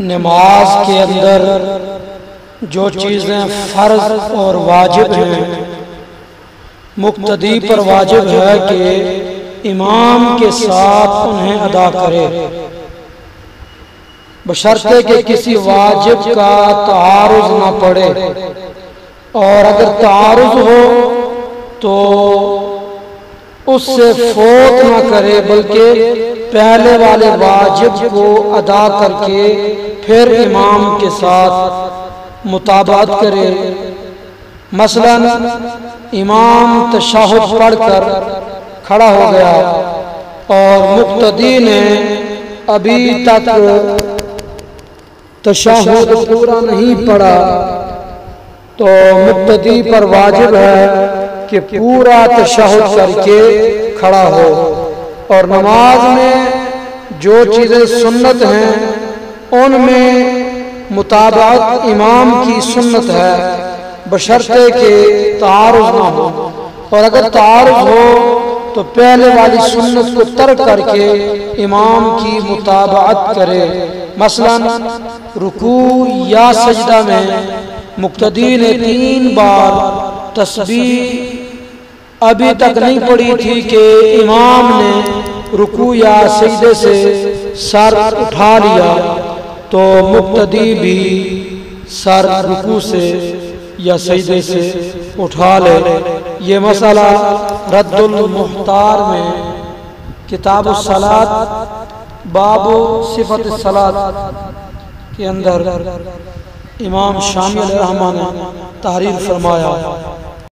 नमाज के अंदर जो चीज़ें फ़र्ज और वाजिब हैं, मुक्तदी पर वाजिब है कि इमाम के साथ उन्हें अदा करे, बशर्ते कि किसी वाजिब का तारुज़ न पड़े, और अगर तारुज़ हो तो उससे फौत न करे, बल्कि पहले वाले वाजिब को अदा करके फिर इमाम के साथ मुताबात करे। मसलन इमाम तशहुद पढ़कर खड़ा हो गया और मुक्तदी ने अभी तक तशहुद पूरा नहीं पढ़ा, तो मुक्तदी पर वाजिब है कि पूरा तशहुद करके खड़ा हो। और नमाज में जो चीज़ें सुन्नत हैं उनमें मुताबात इमाम की सुन्नत है, बशर्ते के तारुज़ ना हो, और अगर तारुज़ हो तो पहले वाली सुन्नत को तर्क करके इमाम की मुताबात करे। मसलन रुकू या सजदा में मुक्तदी ने 3 बार तस्बीह अभी तक नहीं पड़ी थी कि इमाम ने रुकू या सजदे से सर उठा लिया, तो मुक्तदी भी सर रुकू से या सजदे से उठा ले। ये मसला रद्दुल मुख्तार में किताब सलात बाबु सिफत सलात के अंदर इमाम शामिल रहमान ने तहरीर फरमाया।